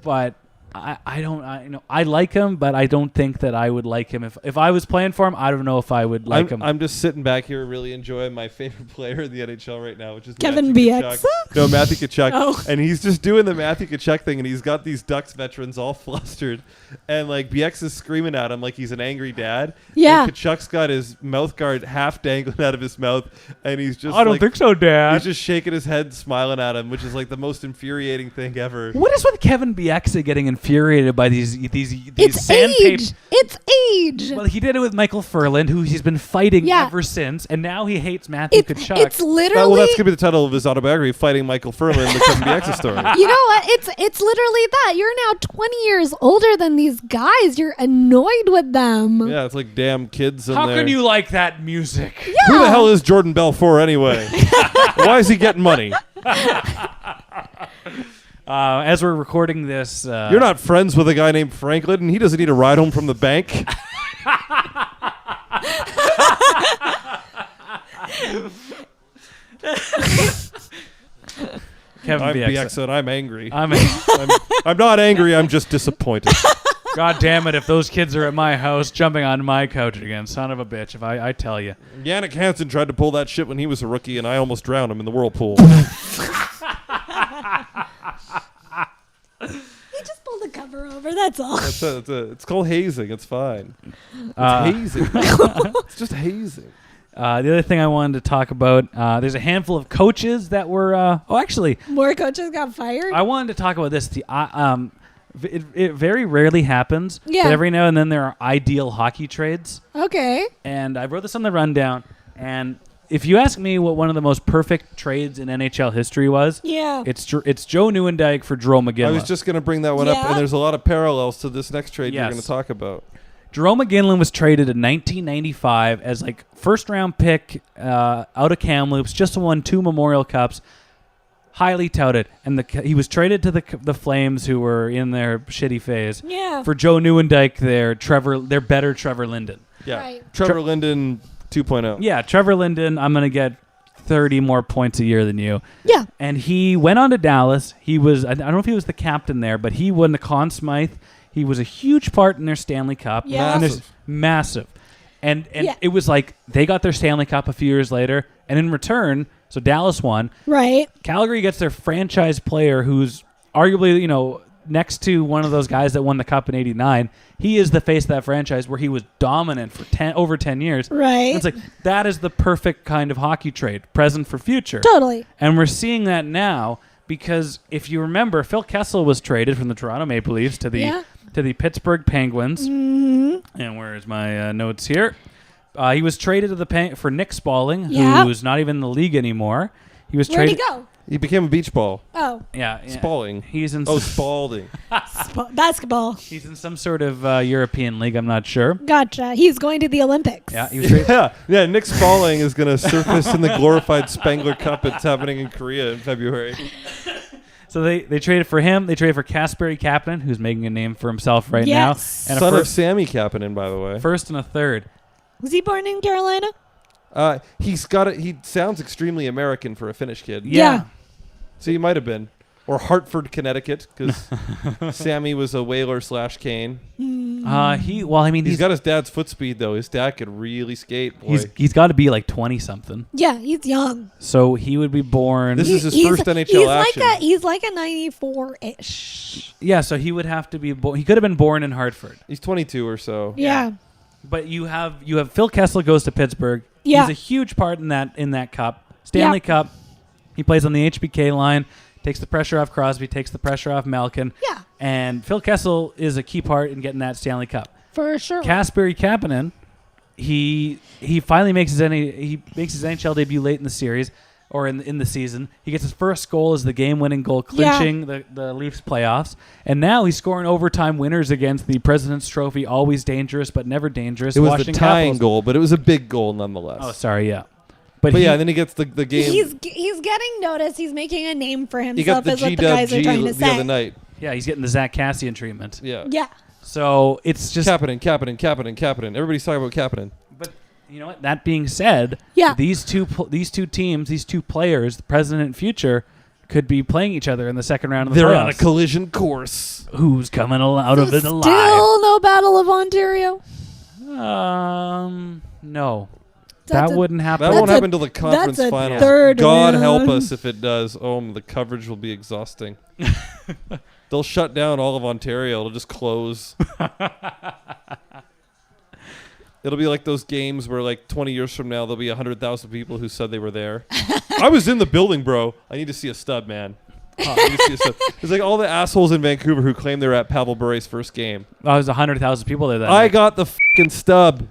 But I like him, but I don't think that I would like him if I was playing for him. I don't know if I would like him. I'm just sitting back here really enjoying my favorite player in the NHL right now, which is Kevin Matthew Bieksa? Tkachuk. No, Matthew Tkachuk. Oh. And he's just doing the Matthew Tkachuk thing, and he's got these Ducks veterans all flustered, and like Bieksa's screaming at him like he's an angry dad. Yeah. And Tkachuk's got his mouth guard half dangling out of his mouth, and he's just I don't think so, Dad. He's just shaking his head, smiling at him, which is like the most infuriating thing ever. What is with Kevin Bieksa getting infuriated by these It's sandpaper? age. It's age. Well, he did it with Michael Furland, who he's been fighting ever since, and now he hates Matthew Tkachuk. It's literally. Well, that's gonna be the title of his autobiography: "Fighting Michael Furland," the Kevin Bieksa story. You know what? It's literally that. You're now 20 years older than these guys. You're annoyed with them. Yeah, it's like damn kids in How there. can you like that music? Yeah. Who the hell is Jordan Belfort anyway? Why is he getting money? As we're recording this, You're not friends with a guy named Franklin, and he doesn't need a ride home from the bank. Kevin I'm Bieksa. Bieksa, and I'm angry. I'm I'm not angry. I'm just disappointed. God damn it! If those kids are at my house jumping on my couch again, son of a bitch! If I tell you, Yannick Hansen tried to pull that shit when he was a rookie, and I almost drowned him in the whirlpool. He just pulled the cover over. That's all. It's called hazing. It's fine. It's hazing. It's just hazing. the other thing I wanted to talk about, there's a handful of coaches that were. Actually, More coaches got fired. I wanted to talk about this. It very rarely happens. Yeah. But every now and then there are ideal hockey trades. Okay. And I wrote this on the rundown. And if you ask me what one of the most perfect trades in NHL history was, it's Joe Nieuwendyk for Jarome McGinley. I was just going to bring that one up, and there's a lot of parallels to this next trade you're going to talk about. Jarome McGinley was traded in 1995 as like first-round pick out of Kamloops, just won 2 Memorial Cups, highly touted, and he was traded to the Flames, who were in their shitty phase, for Joe Nieuwendyk, their better Trevor Linden. Yeah, right. Trevor Linden 2.0. Yeah, Trevor Linden, I'm going to get 30 more points a year than you. Yeah. And he went on to Dallas. He was, I don't know if he was the captain there, but he won the Conn Smythe. He was a huge part in their Stanley Cup. Yeah. Massive. And it was like they got their Stanley Cup a few years later, and in return, so Dallas won. Right. Calgary gets their franchise player who's arguably, next to one of those guys that won the Cup in '89. He is the face of that franchise where he was dominant for over 10 years. Right. And it's like that is the perfect kind of hockey trade, present for future. Totally. And we're seeing that now because if you remember, Phil Kessel was traded from the Toronto Maple Leafs to the Pittsburgh Penguins. Mm-hmm. And where's my notes here? He was traded to for Nick Spaulding, who's not even in the league anymore. He was Where'd traded. he go? He became a beach ball. Oh. Yeah. Spaulding. He's in. Spaulding. Basketball. He's in some sort of European league. I'm not sure. Gotcha. He's going to the Olympics. Yeah. He was traded. Yeah. Nick Spaulding is going to surface in the glorified Spengler Cup. It's happening in Korea in February. So they traded for him. They traded for Kasperi Kapanen, who's making a name for himself right now. And son of Sammy Kapanen, by the way. First and a third. Was he born in Carolina? He's got it. He sounds extremely American for a Finnish kid. Yeah. So he might have been. Or Hartford, Connecticut, because Sammy was a whaler / Kane. He's got his dad's foot speed, though. His dad could really skate. Boy. He's got to be like 20-something. Yeah, he's young. So he would be born. This is his first NHL action. He's like a 94-ish. Yeah, so he would have to be born. He could have been born in Hartford. He's 22 or so. Yeah. But you have Phil Kessel goes to Pittsburgh. Yeah. He's a huge part in that cup. Stanley Cup. He plays on the HBK line. Takes the pressure off Crosby, takes the pressure off Malkin. Yeah. And Phil Kessel is a key part in getting that Stanley Cup. For sure. Kasperi Kapanen, he finally makes his NHL debut late in the series or in the season. He gets his first goal as the game-winning goal, clinching the Leafs playoffs. And now he's scoring overtime winners against the President's Trophy, always dangerous but never dangerous. It was Washington the tying Capitals. goal, but it was a big goal nonetheless. Oh, sorry, yeah. But then he gets the game. He's getting noticed. He's making a name for He got himself, the is what the Geeta guys are trying to the say. other night. Yeah, he's getting the Zack Kassian treatment. Yeah. Yeah. So it's just Kapanen. Everybody's talking about Kapanen. But you know what? That being said, these two teams, these two players, the present and future, could be playing each other in the second round of the They're playoffs. on a collision course. Who's coming out of it alive? Still no Battle of Ontario. No. That wouldn't happen. That won't That's happen until the conference that's a finals. third God help round. us if it does. Oh, the coverage will be exhausting. They'll shut down all of Ontario. It'll just close. It'll be like those games where, like, 20 years from now, there'll be 100,000 people who said they were there. I was in the building, bro. I need to see a stub, man. I need to see a stub. It's like all the assholes in Vancouver who claim they were at Pavel Bure's first game. Oh, there's 100,000 people there that I night. got the fucking stub.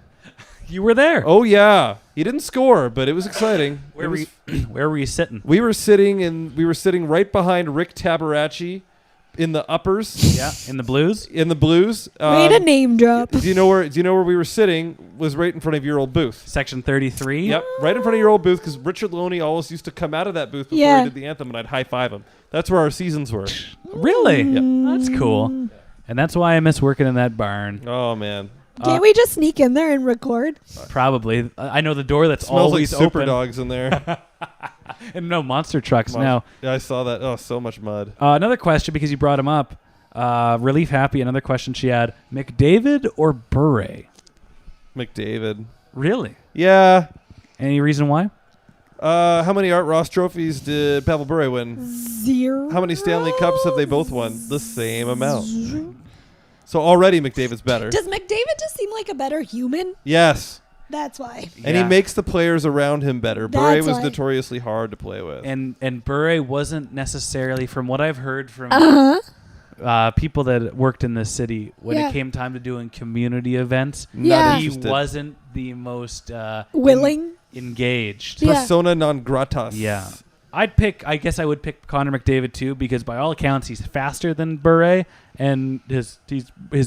You were there. Oh, yeah. He didn't score, but it was exciting. Where were you sitting? We were sitting right behind Rick Tabarachi in the uppers. Yeah, in the Blues. In the Blues. Way to name drop. Do you know where we were sitting? Was right in front of your old booth. Section 33. Yep, right in front of your old booth, because Richard Loney always used to come out of that booth before he did the anthem, and I'd high five him. That's where our seasons were. Really? Yep. That's cool. And that's why I miss working in that barn. Oh man. Can't we just sneak in there and record? Probably. I know the door that's Smells like always super open. dogs in there. And no monster trucks now. Yeah, I saw that. Oh, so much mud. Another question, because you brought him up. Relief Happy, another question she had. McDavid or Bure? McDavid. Really? Yeah. Any reason why? How many Art Ross trophies did Pavel Bure win? 0. How many Stanley Cups have they both won? The same amount. So already McDavid's better. Does McDavid just seem like a better human? Yes. That's why. And he makes the players around him better. Bure That's was why. notoriously hard to play with. And Bure wasn't necessarily, from what I've heard from people that worked in this city, when it came time to doing community events, Yeah. he interested. wasn't the most Willing. engaged. Yeah. Persona non gratas. Yeah. I guess I would pick Connor McDavid too, because by all accounts he's faster than Bure, and his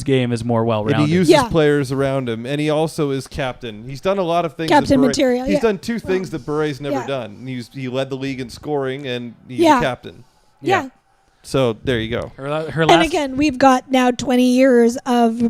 game is more well-rounded. And he uses players around him, and he also is captain. He's done a lot of things. Captain that Bure, material, He's yeah. done two things that Bure's never Yeah. done. And he led the league in scoring, and he's Yeah. a captain. Yeah. So there you go. Her And last again, we've got now 20 years of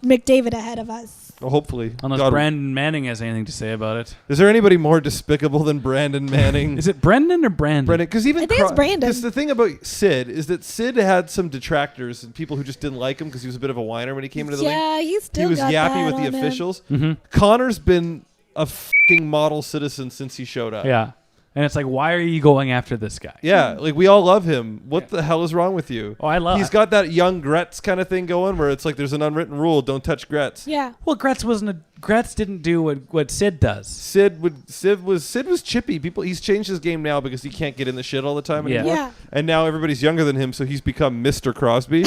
McDavid ahead of us. Well, hopefully. unless God, Brandon Manning has anything to say about it. is there anybody more despicable than Brandon Manning? Is it Brendan or Brandon? Brandon, because even I think it's Brandon. Because the thing about Sid is that Sid had some detractors and people who just didn't like him because he was a bit of a whiner when he came into the league. Yeah, he still He was got yappy that with the on him. officials. Mm-hmm. Connor's been a fucking model citizen since he showed up. Yeah. And it's like, why are you going after this guy? Yeah, like we all love him. What the hell is wrong with you? Oh, I love He's got that young Gretz kind of thing going where it's like there's an unwritten rule, don't touch Gretz. Yeah. Well, Gretz didn't do what Sid does. Sid was chippy. He's changed his game now because he can't get in the shit all the time Yeah. anymore. Yeah. And now everybody's younger than him, so he's become Mr. Crosby.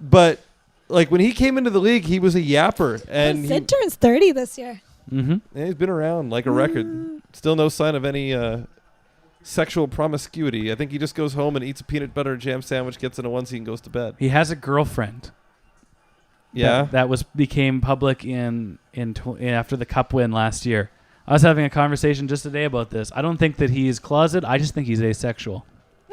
But like when he came into the league, he was a yapper, and Sid turns 30 this year. Mm-hmm. he's been around like a record. Still no sign of any sexual promiscuity. I think he just goes home and eats a peanut butter and jam sandwich, gets in a onesie, and goes to bed. He has a girlfriend. Yeah. That became public after the Cup win last year. I was having a conversation just today about this. I don't think that he's closeted. I just think he's asexual.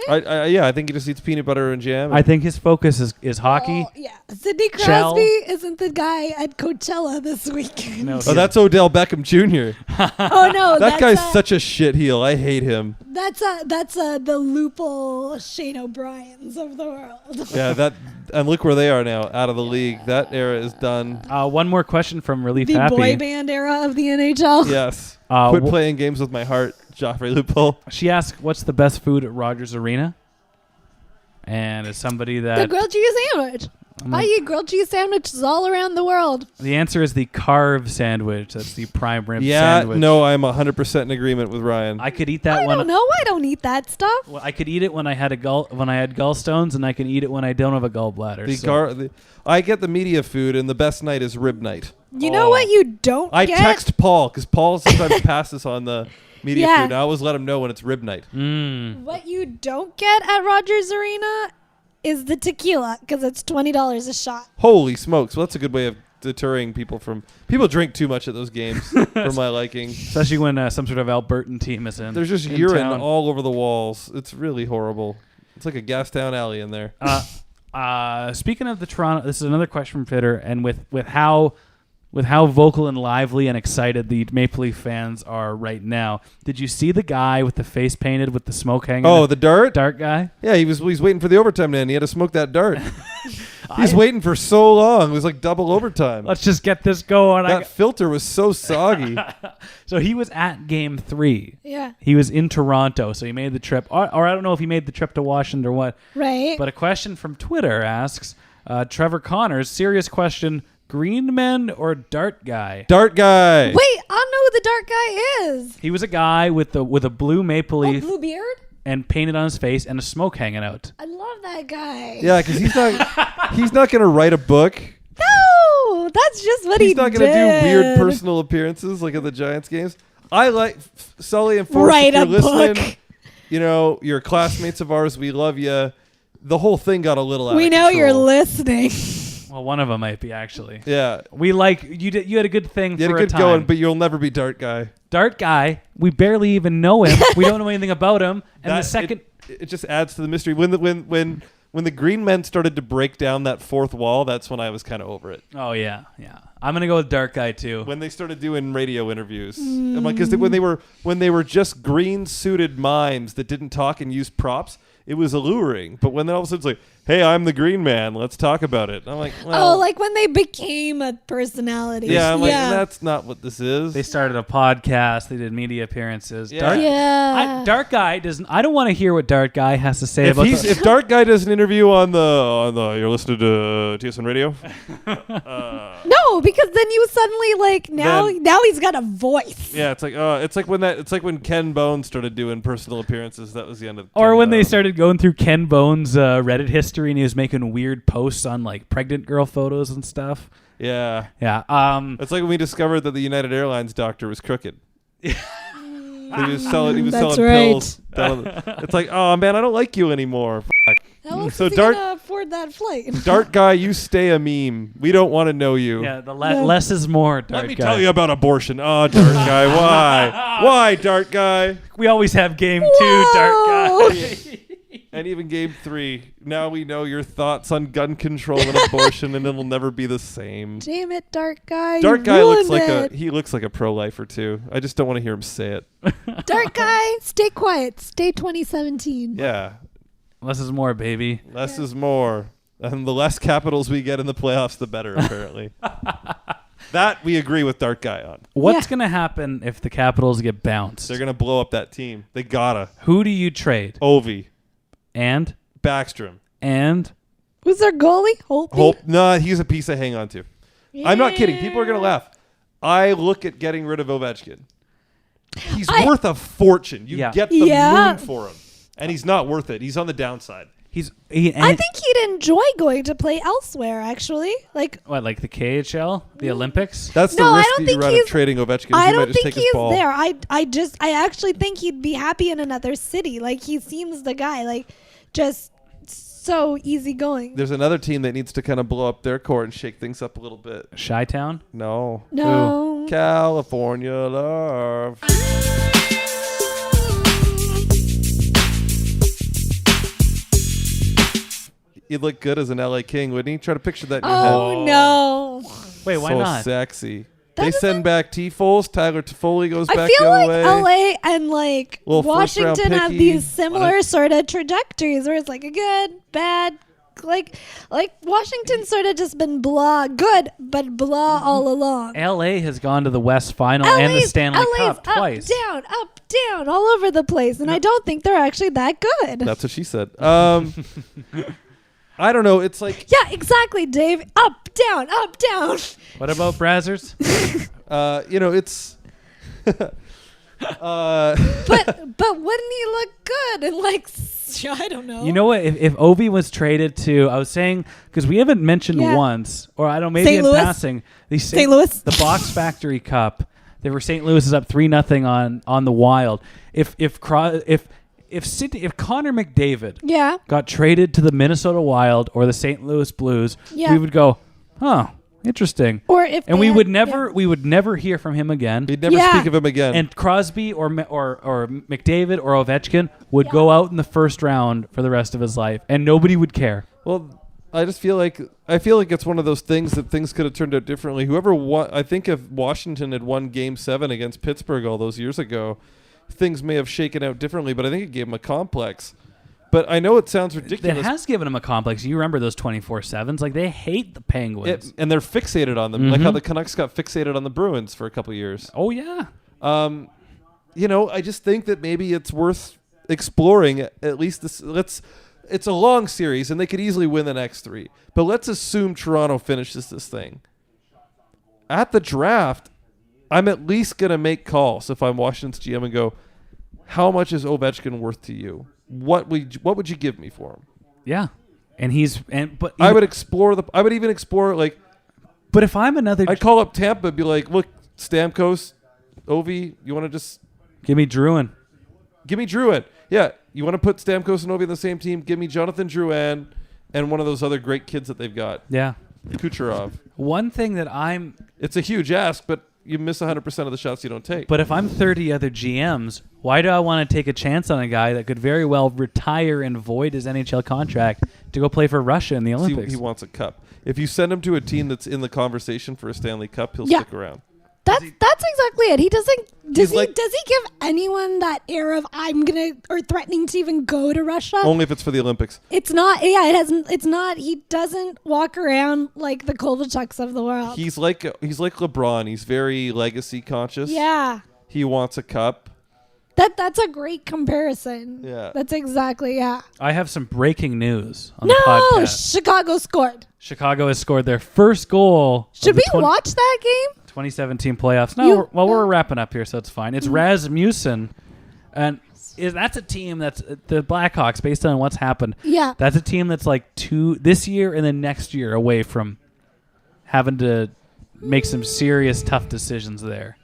I think he just eats peanut butter and jam. I think his focus is hockey. Oh, yeah. Sidney Shell. Crosby isn't the guy at Coachella this weekend. No, Oh, that's Odell Beckham Jr. Oh, no. That that's guy's such a shit heel. I hate him. That's the Lupul Shane O'Briens of the world. Yeah, and look where they are now, out of the league. That era is done. One more question from Relief The Happy. boy band era of the NHL. Yes. Uh, Quit wh- playing games with my heart, Joffrey Lupul. She asked, "What's the best food at Rogers Arena?" And as somebody The that grilled cheese sandwich. I eat grilled cheese sandwiches all around the world. the answer is the carve sandwich. That's the prime rib Yeah, sandwich. no, I'm 100% in agreement with Ryan. I could eat that I one. don't know. I don't eat that stuff. Well, I could eat it when I had when I had gallstones, and I can eat it when I don't have a gallbladder. I get the media food, and the best night is rib night. You know what you don't I get? text Paul, because Paul sometimes passes on the media Yeah. food. I always let him know when it's rib night. What you don't get at Rogers Arena is the tequila, because it's $20 a shot. Holy smokes. Well, that's a good way of deterring people from... People drink too much at those games, for my liking. Especially when some sort of Albertan team is in. There's just in urine town. all over the walls. It's really horrible. It's like a Gastown alley in there. Speaking of the Toronto, this is another question from Fitter, and with how with how vocal and lively and excited the Maple Leaf fans are right now. Did you see the guy with the face painted with the smoke hanging? Oh, the dart? Dart guy? Yeah, he's waiting for the overtime to end. He had to smoke that dart. He's waiting for so long. It was like double overtime. Let's just get this going. That filter was so soggy. So he was at Game 3. Yeah. He was in Toronto, so he made the trip. Or I don't know if he made the trip to Washington or what. Right. But a question from Twitter asks, Trevor Connors, serious question, green men or dart guy? Dart guy. Wait, I don't know who the dart guy is. He was a guy with a blue maple leaf blue beard? and painted on his face and a smoke hanging out. I love that guy. Yeah, because he's not going to write a book. No, that's just what He's he not did. going to do weird personal appearances like at the Giants games. I like Sully and Forrest. Write if you're a book. listening, you're classmates of ours. We love you. The whole thing got a little out We of know control. you're listening. Well, one of them might be, actually. Yeah. We like you. You had a good thing You had for a good time. going, but you'll never be dart guy. Dart guy, we barely even know him. We don't know anything about him. And the second... It just adds to the mystery. When the green men started to break down that fourth wall, that's when I was kind of over it. Oh, yeah. I'm going to go with dart guy, too. When they started doing radio interviews. I'm like, because when they were just green-suited mimes that didn't talk and use props, it was alluring. But when then all of a sudden it's like, hey, I'm the green man. Let's talk about it. I'm like, well. Like when they became a personality. Yeah, I'm like, that's not what this is. They started a podcast. They did media appearances. Yeah. Dart guy doesn't... I don't want to hear what Dart guy has to say If Dart guy does an interview on the you're listening to TSN Radio. No, because then you suddenly now he's got a voice. Yeah, it's like when Ken Bone started doing personal appearances. That was the end of. Or when they started going through Ken Bone's Reddit history and he was making weird posts on like pregnant girl photos and stuff. Yeah. It's like when we discovered that the United Airlines doctor was crooked. He was selling That's pills. It's like, oh man, I don't like you anymore. Fuck. How else So is he gonna afford that flight? Dart guy, you stay a meme. We don't want to know you. Yeah, less is more, Dart guy. Let me tell you about abortion. Oh, Dart guy, why? Why, Dart guy? We always have game 2, Dart guy. And even game 3. Now we know your thoughts on gun control and abortion, and it'll never be the same. Damn it, Dart guy. Dart you guy looks ruined like a pro-lifer too. I just don't want to hear him say it. Dart guy, stay quiet. Stay 2017. Yeah. Less is more, baby. Less is more. And the less capitals we get in the playoffs, the better, apparently. That we agree with Dart Guy on. What's going to happen if the Capitals get bounced? They're going to blow up that team. They gotta. Who do you trade? Ovi. And? Backstrom. And? Who's their goalie? Hope. No, he's a piece to hang on to. Yeah. I'm not kidding. People are going to laugh. I look at getting rid of Ovechkin. He's worth a fortune. You get the moon for him. And he's not worth it. He's on the downside. I think he'd enjoy going to play elsewhere, actually. Like the KHL? The Olympics? That's the risk that you run of trading Ovechkin. I don't think he's there. I actually think he'd be happy in another city. Like, he seems the guy. Like, just so easygoing. There's another team that needs to kind of blow up their court and shake things up a little bit. Chi-Town? No. No. Ooh. California love. He'd look good as an LA King, wouldn't he? Try to picture that in your head. Oh, no. Wait, why not? So sexy. They send back T-Foles. Tyler Toffoli goes back I feel the other like way. LA and like Little Washington have picky. these similar sort of trajectories where it's like a good, bad, like Washington's sort of just been blah, good, but blah all along. LA has gone to the West Final and the Stanley Cup twice. Up, down, all over the place. And I don't think they're actually that good. That's what she said. I don't know. It's like... Yeah, exactly, Dave. Up, down, up, down. What about Brazzers? It's... but wouldn't he look good? And like, I don't know. You know what? If Ovi was traded to... I was saying... Because we haven't mentioned once, or I don't know, maybe St. in Louis? passing. St. Louis? The Box Factory Cup. They were St. Louis is up 3-0 on the Wild. If Connor McDavid got traded to the Minnesota Wild or the St. Louis Blues, we would go, huh, interesting. Or if we would never hear from him again. We'd never speak of him again. And Crosby or McDavid or Ovechkin would go out in the first round for the rest of his life, and nobody would care. Well, I just feel like it's one of those things that things could have turned out differently. Whoever won, I think if Washington had won Game 7 against Pittsburgh all those years ago, things may have shaken out differently, but I think it gave them a complex. But I know it sounds ridiculous. It has given them a complex. You remember those 24/7s? Like, they hate the Penguins. And they're fixated on them. Mm-hmm. Like how the Canucks got fixated on the Bruins for a couple years. Oh, yeah. I just think that maybe it's worth exploring at least this. It's a long series, and they could easily win the next 3. But let's assume Toronto finishes this thing. At the draft, I'm at least going to make calls if I'm Washington's GM and go, how much is Ovechkin worth to you? What would you give me for him? Yeah. And I would even explore like. But if I'm another, I'd call up Tampa and be like, look, Stamkos, Ovi, you want to just give me Drouin. Give me Drouin. Yeah, you want to put Stamkos and Ovi on the same team? Give me Jonathan Drouin and one of those other great kids that they've got. Yeah. Kucherov. One thing that it's a huge ask, but you miss 100% of the shots you don't take. But if I'm 30 other GMs, why do I want to take a chance on a guy that could very well retire and void his NHL contract to go play for Russia in the Olympics? He wants a cup. If you send him to a team that's in the conversation for a Stanley Cup, he'll stick around. That's exactly it. He doesn't. Does he give anyone that air of I'm gonna or threatening to even go to Russia? Only if it's for the Olympics. It's not. Yeah, it hasn't. It's not. He doesn't walk around like the Kovalchuks of the world. He's like LeBron. He's very legacy conscious. Yeah. He wants a cup. That's a great comparison. Yeah. That's exactly I have some breaking news on the podcast. Chicago scored. Chicago has scored their first goal. Should we watch that game? 2017 playoffs. No, we're wrapping up here, so it's fine. It's Rasmussen, and that's a team that's the Blackhawks. Based on what's happened, that's a team that's like this year and then next year away from having to make some serious tough decisions there.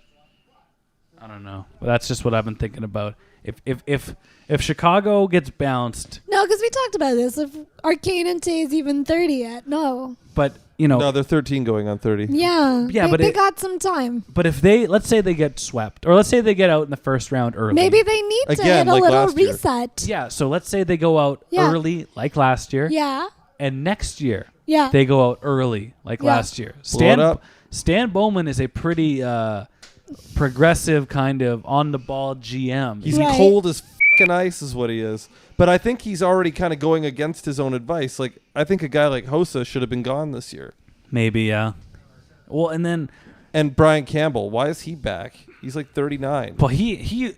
I don't know, but that's just what I've been thinking about. If Chicago gets bounced, no, because we talked about this. If Arcane and Tay is even 30 yet, no. But no, they're 13 going on 30. Yeah, but they got some time. But if let's say they get swept, or let's say they get out in the first round early, maybe they need to hit a little reset. Yeah, so let's say they go out early, like last year. Yeah. And next year, yeah, they go out early, like last year. Stan Bowman is a pretty progressive kind of on the ball GM. He's cold as fucking ice, is what he is. But I think he's already kind of going against his own advice. Like, I think a guy like Hossa should have been gone this year. Maybe, yeah. Well, and Brian Campbell, why is he back? He's like 39. Well, he's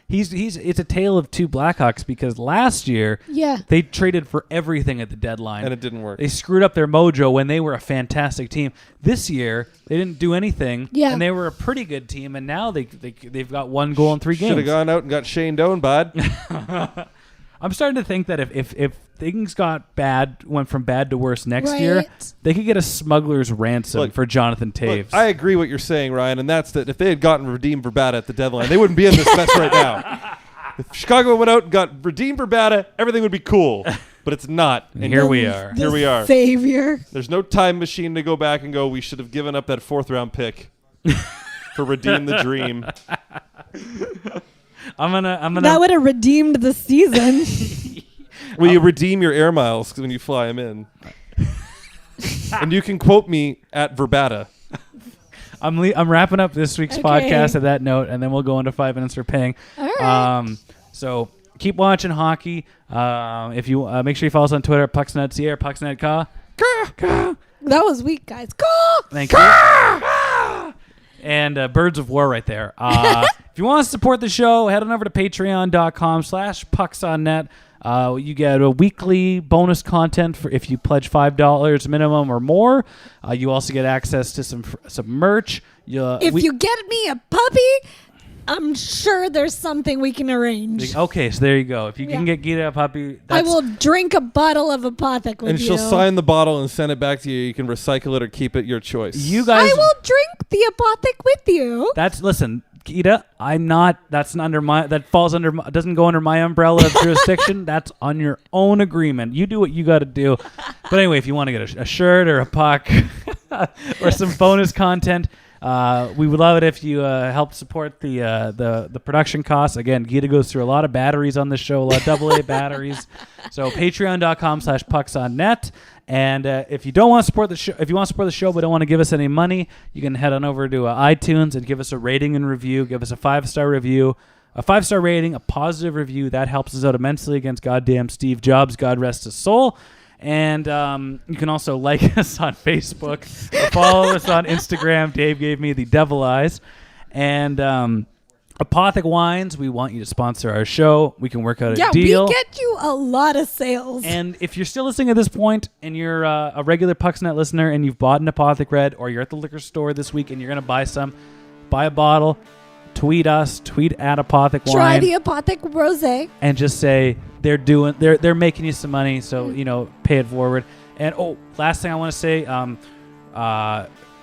it's a tale of two Blackhawks because last year they traded for everything at the deadline and it didn't work. They screwed up their mojo when they were a fantastic team. This year they didn't do anything, and they were a pretty good team. And now they've got 1 goal in 3 games. Should have gone out and got Shane Doan, bud. I'm starting to think that if things went from bad to worse next year, they could get a smuggler's ransom for Jonathan Taves. Look, I agree what you're saying, Ryan, and that's that if they had gotten redeemed Verbata at the deadline, they wouldn't be in this mess right now. If Chicago went out and got redeemed Verbata, everything would be cool. But it's not. And here we are. Here we are. Savior. There's no time machine to go back and go, we should have given up that 4th round pick for Redeem the Dream. I'm gonna. That would have redeemed the season. Will you redeem your air miles when you fly them in? And you can quote me at Verbata. I'm wrapping up this week's podcast at that note, and then we'll go into 5 minutes for paying. All right. So keep watching hockey. If you make sure you follow us on Twitter at PucksNetCA or PucksNetCa. That was weak, guys. Thank you. And Birds of War right there. If you want to support the show, head on over to patreon.com/pucksonnet. You get a weekly bonus content for if you pledge $5 minimum or more. You also get access to some merch. If you get me a puppy, I'm sure there's something we can arrange. Okay, so there you go. If you can get Geeta a puppy, I will drink a bottle of Apothic with you. And she'll sign the bottle and send it back to you. You can recycle it or keep it, your choice. You guys, I will drink the Apothic with you. Listen, Geeta, I'm not. That's under my. That falls under. Doesn't go under my umbrella of jurisdiction. That's on your own agreement. You do what you got to do. But anyway, if you want to get a shirt or a puck or some bonus content, We would love it if you help support the production costs. Again, Geeta goes through a lot of batteries on this show, a lot of AA batteries. So patreon.com/pucksonnet. And if you don't want to support the show, if you want to support the show but don't want to give us any money, you can head on over to iTunes and give us a rating and review. Give us a 5-star review, a 5-star rating, a positive review. That helps us out immensely against goddamn Steve Jobs. God rest his soul. And you can also like us on Facebook, or follow us on Instagram. Dave gave me the devil eyes. And Apothic Wines, we want you to sponsor our show. We can work out a deal. We get you a lot of sales. And if you're still listening at this point and you're a regular Pucksnet listener and you've bought an Apothic Red, or you're at the liquor store this week and you're going to buy some, buy a bottle, tweet us, tweet at Apothic Wine. Try the Apothic Rosé. And just say they're making you some money, so, pay it forward. And, last thing I want to say,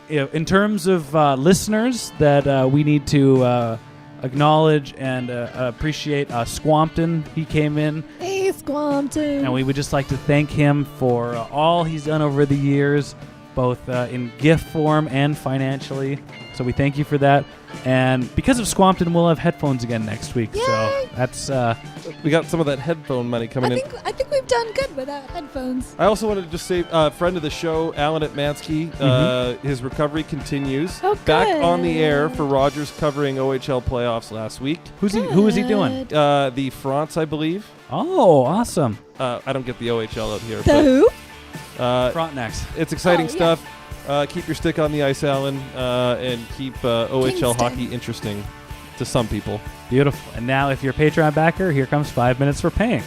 in terms of listeners that we need to acknowledge and appreciate Squampton. He came in. Hey, Squampton. And we would just like to thank him for all he's done over the years, both in gift form and financially. So we thank you for that. And because of Squampton, we'll have headphones again next week. Yay! So that's... we got some of that headphone money coming in. I think we've done good without headphones. I also wanted to just say, friend of the show, Alan at Mansky, his recovery continues. Oh, Back good. on the air for Rogers covering OHL playoffs last week. Who is he doing? The France, I believe. Oh, awesome. I don't get the OHL out here. The who? Frontenacs. It's exciting yeah. stuff. Keep your stick on the ice, Alan, and keep OHL Kingston. hockey interesting to some people. Beautiful. And now, if you're a Patreon backer, here comes 5 minutes for paying.